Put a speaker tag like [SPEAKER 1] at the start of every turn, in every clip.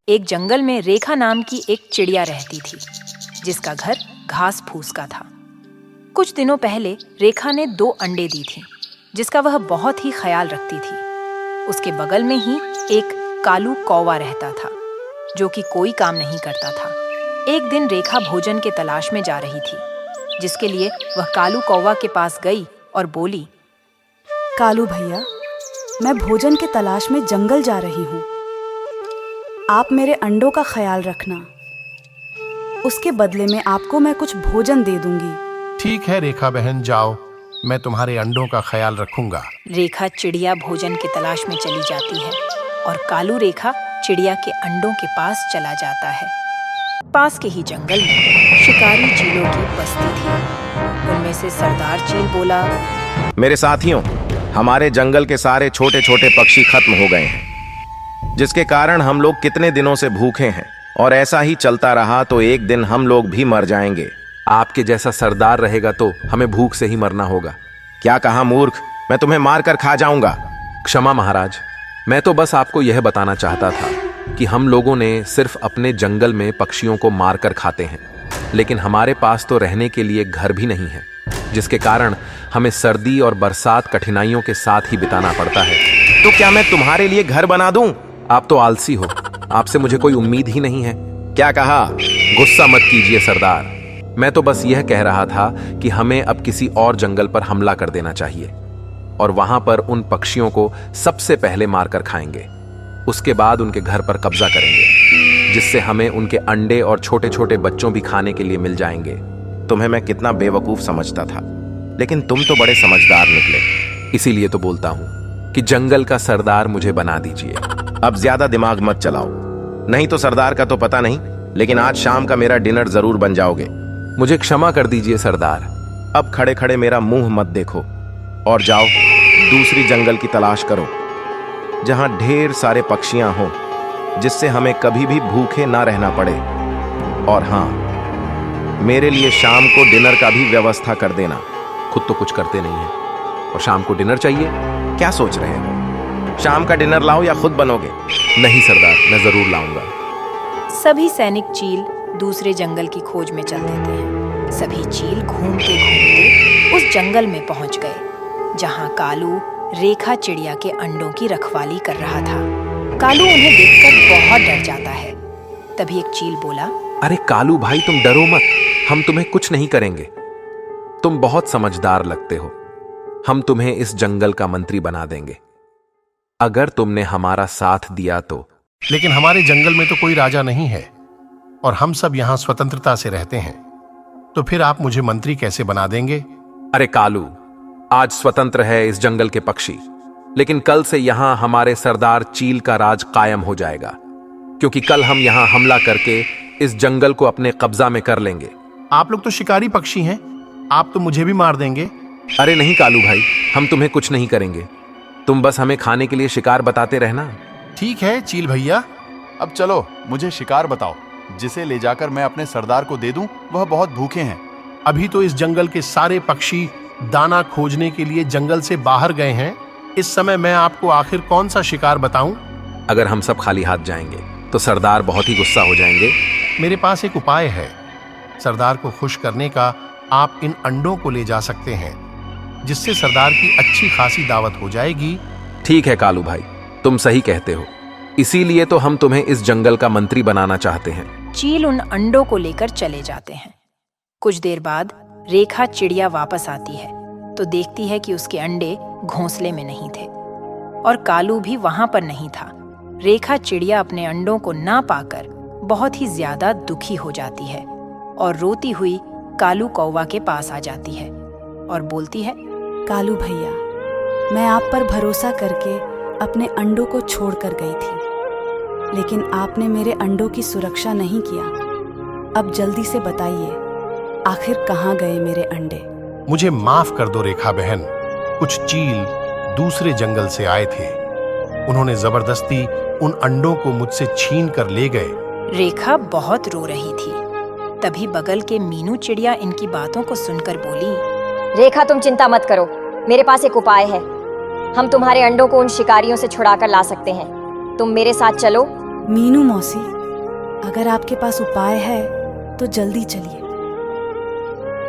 [SPEAKER 1] एक जंगल में रेखा नाम की एक चिड़िया रहती थी, जिसका घर घास फूस का था। कुछ दिनों पहले रेखा ने 2 अंडे दी थी, जिसका वह बहुत ही ख्याल रखती थी। उसके बगल में ही एक कालू कौवा रहता था, जो कि कोई काम नहीं करता था। एक दिन रेखा भोजन के तलाश में जा रही थी, जिसके लिए वह कालू कौवा के पास गई और बोली,
[SPEAKER 2] कालू भैया, मैं भोजन के तलाश में जंगल जा रही हूँ। आप मेरे अंडों का ख्याल रखना। उसके बदले में आपको मैं कुछ भोजन दे दूंगी।
[SPEAKER 3] ठीक है रेखा बहन, जाओ, मैं तुम्हारे अंडों का ख्याल रखूंगा।
[SPEAKER 1] रेखा चिड़िया भोजन की तलाश में चली जाती है और कालू रेखा चिड़िया के अंडों के पास चला जाता है। पास के ही जंगल में शिकारी चीलों की बस्ती थी। उनमें से सरदार चील बोला,
[SPEAKER 4] मेरे साथियों, हमारे जंगल के सारे छोटे छोटे पक्षी खत्म हो गए हैं, जिसके कारण हम लोग कितने दिनों से भूखे हैं, और ऐसा ही चलता रहा तो एक दिन हम लोग भी मर जाएंगे।
[SPEAKER 5] आपके जैसा सरदार रहेगा तो हमें भूख से ही मरना होगा।
[SPEAKER 4] क्या कहा मूर्ख, मैं तुम्हें मार कर खा जाऊंगा।
[SPEAKER 5] क्षमा महाराज, मैं तो बस आपको यह बताना चाहता था कि हम लोगों ने सिर्फ अपने जंगल में पक्षियों को मार कर खाते हैं, लेकिन हमारे पास तो रहने के लिए घर भी नहीं है, जिसके कारण हमें सर्दी और बरसात कठिनाइयों के साथ ही बिताना पड़ता है।
[SPEAKER 4] तो क्या मैं तुम्हारे लिए घर बना दूं?
[SPEAKER 5] आप तो आलसी हो, आपसे मुझे कोई उम्मीद ही नहीं है।
[SPEAKER 4] क्या कहा?
[SPEAKER 5] गुस्सा मत कीजिए सरदार, मैं तो बस यह कह रहा था कि हमें अब किसी और जंगल पर हमला कर देना चाहिए और वहां पर उन पक्षियों को सबसे पहले मारकर खाएंगे। उसके बाद उनके घर पर कब्जा करेंगे, जिससे हमें उनके अंडे और छोटे छोटे बच्चों भी खाने के लिए मिल जाएंगे।
[SPEAKER 4] तुम्हें मैं कितना बेवकूफ समझता था, लेकिन तुम तो बड़े समझदार निकले।
[SPEAKER 5] इसीलिए तो बोलता हूं कि जंगल का सरदार मुझे बना दीजिए।
[SPEAKER 4] अब ज्यादा दिमाग मत चलाओ, नहीं तो सरदार का तो पता नहीं, लेकिन आज शाम का मेरा डिनर जरूर बन जाओगे।
[SPEAKER 5] मुझे क्षमा कर दीजिए सरदार।
[SPEAKER 4] अब खड़े खड़े मेरा मुंह मत देखो और जाओ दूसरी जंगल की तलाश करो, जहां ढेर सारे पक्षियां हों, जिससे हमें कभी भी भूखे ना रहना पड़े। और हां, मेरे लिए शाम को डिनर का भी व्यवस्था कर देना।
[SPEAKER 5] खुद तो कुछ करते नहीं है और शाम को डिनर चाहिए?
[SPEAKER 4] क्या सोच रहे हो? शाम का डिनर लाओ या खुद बनोगे?
[SPEAKER 5] नहीं सरदार, मैं जरूर लाऊंगा।
[SPEAKER 1] सभी सैनिक चील दूसरे जंगल की खोज में चल देते हैं। सभी चील घूमते घूमते उस जंगल में पहुंच गए, जहां कालू रेखा चिड़िया के अंडों की रखवाली कर रहा था। कालू उन्हें देखकर बहुत डर जाता है। तभी एक चील बोला,
[SPEAKER 5] अरे कालू भाई, तुम डरो मत, हम तुम्हें कुछ नहीं करेंगे। तुम बहुत समझदार लगते हो, हम तुम्हें इस जंगल का मंत्री बना देंगे, अगर तुमने हमारा साथ दिया तो।
[SPEAKER 3] लेकिन हमारे जंगल में तो कोई राजा नहीं है और हम सब यहाँ स्वतंत्रता से रहते हैं, तो फिर आप मुझे मंत्री कैसे बना देंगे?
[SPEAKER 5] अरे कालू, आज स्वतंत्र है इस जंगल के पक्षी, लेकिन कल से यहां हमारे सरदार चील का राज कायम हो जाएगा, क्योंकि कल हम यहां हमला करके इस जंगल को अपने कब्जा में कर लेंगे।
[SPEAKER 3] आप लोग तो शिकारी पक्षी हैं, आप तो मुझे भी मार देंगे।
[SPEAKER 5] अरे नहीं कालू भाई, हम तुम्हें कुछ नहीं करेंगे, तुम बस हमें खाने के लिए शिकार बताते रहना।
[SPEAKER 3] ठीक है चील भैया।
[SPEAKER 6] अब चलो, मुझे शिकार बताओ, जिसे ले जाकर मैं अपने सरदार को दे दूं। वह बहुत भूखे हैं।
[SPEAKER 3] अभी तो इस जंगल के सारे पक्षी दाना खोजने के लिए जंगल से बाहर गए हैं। इस समय मैं आपको आखिर कौन सा शिकार बताऊं?
[SPEAKER 5] अगर हम सब खाली हाथ जाएंगे तो सरदार बहुत ही गुस्सा हो जाएंगे।
[SPEAKER 3] मेरे पास एक उपाय है। सरदार को खुश करने का आप इन अंडों को ले जा सकते हैं, जिससे सरदार की अच्छी खासी दावत हो जाएगी।
[SPEAKER 5] ठीक है कालू भाई, तुम सही कहते हो, इसीलिए तो हम तुम्हें इस जंगल का मंत्री बनाना चाहते हैं।
[SPEAKER 1] चील उन अंडों को लेकर चले जाते हैं। कुछ देर बाद रेखा चिड़िया वापस आती है तो देखती है कि उसके अंडे घोंसले में नहीं थे और कालू भी वहां पर नहीं था। रेखा चिड़िया अपने अंडों को ना पाकर बहुत ही ज्यादा दुखी हो जाती है और रोती हुई कालू कौवा के पास आ जाती है और बोलती है,
[SPEAKER 2] कालू भैया, मैं आप पर भरोसा करके अपने अंडों को छोड़कर गई थी, लेकिन आपने मेरे अंडों की सुरक्षा नहीं किया। अब जल्दी से बताइए, आखिर कहाँ गए मेरे अंडे?
[SPEAKER 3] मुझे माफ कर दो रेखा बहन, कुछ चील दूसरे जंगल से आए थे, उन्होंने जबरदस्ती उन अंडों को मुझसे छीन कर ले गए।
[SPEAKER 1] रेखा बहुत रो रही थी। तभी बगल के मीनू चिड़िया इनकी बातों को सुनकर बोली,
[SPEAKER 7] रेखा, तुम चिंता मत करो, मेरे पास एक उपाय है। हम तुम्हारे अंडों को उन शिकारियों से छुड़ा कर ला सकते हैं। तुम मेरे साथ चलो।
[SPEAKER 2] मीनू मौसी, अगर आपके पास उपाय है तो जल्दी चलिए।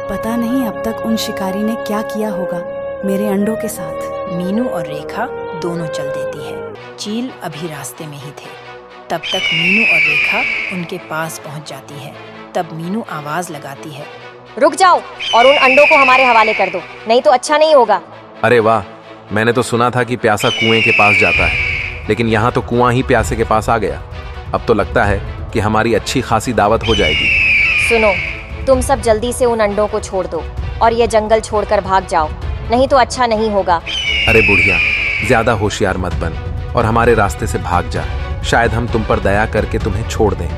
[SPEAKER 2] पता नहीं अब तक उन शिकारी ने क्या किया होगा मेरे अंडों के साथ।
[SPEAKER 1] मीनू और रेखा दोनों चल देती है। चील अभी रास्ते में ही थे। तब तक मीनू और रेखा उनके पास पहुंच जाती है। तब मीनू आवाज लगाती है,
[SPEAKER 7] रुक जाओ और उन अंडों को हमारे हवाले कर दो, नहीं तो अच्छा नहीं होगा।
[SPEAKER 5] अरे वाह, मैंने तो सुना था कि प्यासा कुएं के पास जाता है, लेकिन यहाँ तो कुआं ही प्यासे के पास आ गया। अब तो लगता है कि हमारी अच्छी खासी दावत हो जाएगी।
[SPEAKER 7] सुनो, तुम सब जल्दी से उन अंडों को छोड़ दो और ये जंगल छोड़कर भाग जाओ, नहीं तो अच्छा नहीं होगा।
[SPEAKER 5] अरे बुढ़िया, ज्यादा होशियार मत बन और हमारे रास्ते से भाग जा। शायद हम तुम पर दया करके तुम्हें छोड़ दें।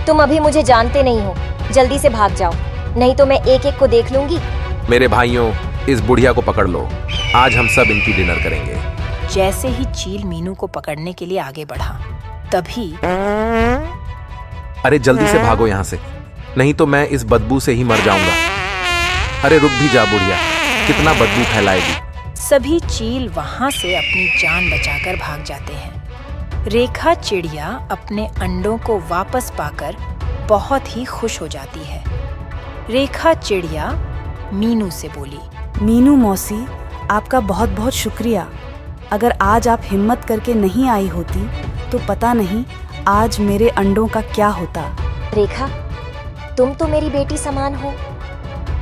[SPEAKER 7] तुम अभी मुझे जानते नहीं हो, जल्दी से भाग जाओ, नहीं तो मैं एक एक को देख लूंगी।
[SPEAKER 5] मेरे भाइयों, इस बुढ़िया को पकड़ लो। आज हम सब इनकी डिनर करेंगे।
[SPEAKER 1] जैसे ही चील मीनू को पकड़ने के लिए आगे बढ़ा, तभी
[SPEAKER 5] अरे जल्दी से भागो यहाँ से, नहीं तो मैं इस बदबू से ही मर जाऊंगा। अरे रुक भी जा बुढ़िया, कितना बदबू फैलाएगी।
[SPEAKER 1] सभी चील वहां से अपनी जान बचाकर भाग जाते हैं। रेखा चिड़िया अपने अंडों को वापस पाकर बहुत ही खुश हो जाती है। रेखा चिड़िया मीनू से बोली,
[SPEAKER 2] मीनू मौसी, आपका बहुत बहुत शुक्रिया। अगर आज आप हिम्मत करके नहीं आई होती तो पता नहीं आज मेरे अंडों का क्या होता।
[SPEAKER 7] रेखा, तुम तो मेरी बेटी समान हो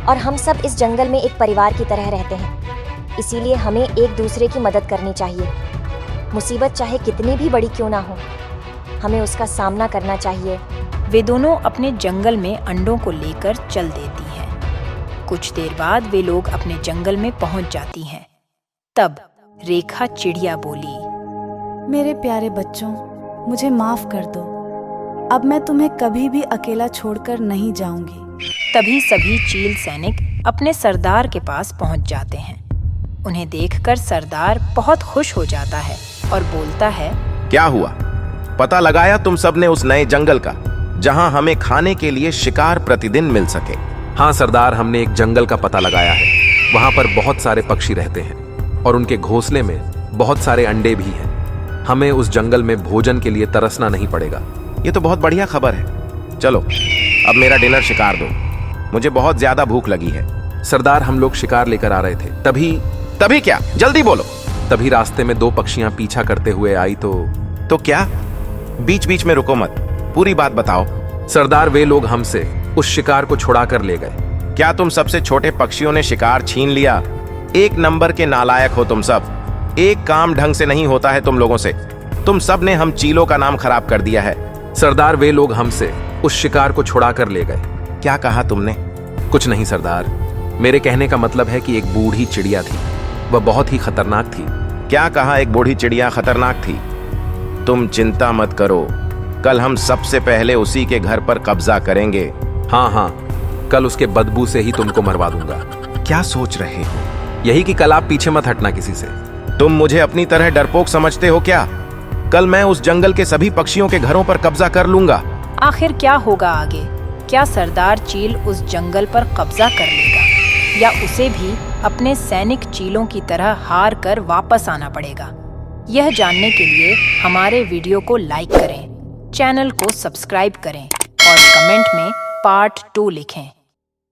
[SPEAKER 7] और हम सब इस जंगल में एक परिवार की तरह रहते हैं, इसीलिए हमें एक दूसरे की मदद करनी चाहिए। मुसीबत चाहे कितनी भी बड़ी क्यों ना हो, हमें उसका सामना करना चाहिए।
[SPEAKER 1] वे दोनों अपने जंगल में अंडों को लेकर चल देती हैं। कुछ देर बाद वे लोग अपने जंगल में पहुंच जाती हैं। तब रेखा चिड़िया बोली,
[SPEAKER 2] मेरे प्यारे बच्चों, मुझे माफ कर दो। अब मैं तुम्हें कभी भी अकेला छोड़कर नहीं जाऊंगी।
[SPEAKER 1] तभी सभी चील सैनिक अपने सरदार के पास पहुंच जाते हैं। उन्हें देखकर सरदार बहुत खुश हो जाता है और बोलता है,
[SPEAKER 4] क्या हुआ? पता लगाया तुम सबने उस नए जंगल का, जहां हमें खाने के लिए शिकार प्रतिदिन मिल सके?
[SPEAKER 5] हाँ सरदार, हमने एक जंगल का पता लगाया है। वहां पर बहुत सारे पक्षी रहते हैं और उनके घोंसले में बहुत सारे अंडे भी हैं। हमें उस जंगल में भोजन के लिए तरसना नहीं पड़ेगा।
[SPEAKER 4] ये तो बहुत बढ़िया खबर है। चलो अब मेरा डिनर शिकार दो, मुझे बहुत ज्यादा भूख लगी है।
[SPEAKER 5] सरदार, हम लोग शिकार लेकर आ रहे थे,
[SPEAKER 4] तभी क्या? जल्दी बोलो।
[SPEAKER 5] तभी रास्ते में दो पक्षियां पीछा करते हुए आई
[SPEAKER 4] तो क्या? बीच बीच में रुको मत, पूरी बात बताओ।
[SPEAKER 5] सरदार, वे लोग हमसे उस शिकार को छुड़ा कर ले गए।
[SPEAKER 4] क्या तुम सबसे छोटे पक्षियों ने शिकार छीन लिया? एक नंबर के नालायक हो तुम सब। एक काम ढंग से नहीं होता है तुम लोगों से। तुम सब ने हम चीलों का नाम खराब कर दिया है।
[SPEAKER 5] सरदार, वे लोग हमसे उस शिकार को छुड़ा कर ले गए।
[SPEAKER 4] क्या कहा तुमने?
[SPEAKER 5] कुछ नहीं सरदार, मेरे कहने का मतलब है कि एक बूढ़ी चिड़िया थी, वह बहुत ही खतरनाक थी।
[SPEAKER 4] क्या कहा? एक बूढ़ी चिड़िया खतरनाक थी? तुम चिंता मत करो, कल हम सबसे पहले उसी के घर पर कब्जा करेंगे।
[SPEAKER 5] हाँ, कल उसके बदबू से ही तुमको मरवा दूंगा।
[SPEAKER 4] क्या सोच रहे हो?
[SPEAKER 5] यही कि कल आप पीछे मत हटना किसी से।
[SPEAKER 4] तुम मुझे अपनी तरह डरपोक समझते हो क्या? कल मैं उस जंगल के सभी पक्षियों के घरों पर कब्जा कर लूंगा।
[SPEAKER 1] आखिर क्या होगा आगे? क्या सरदार चील उस जंगल पर कब्जा कर लेगा या उसे भी अपने सैनिक चीलों की तरह हार कर वापस आना पड़ेगा? यह जानने के लिए हमारे वीडियो को लाइक करें, चैनल को सब्सक्राइब करें और कमेंट में पार्ट 2 लिखें।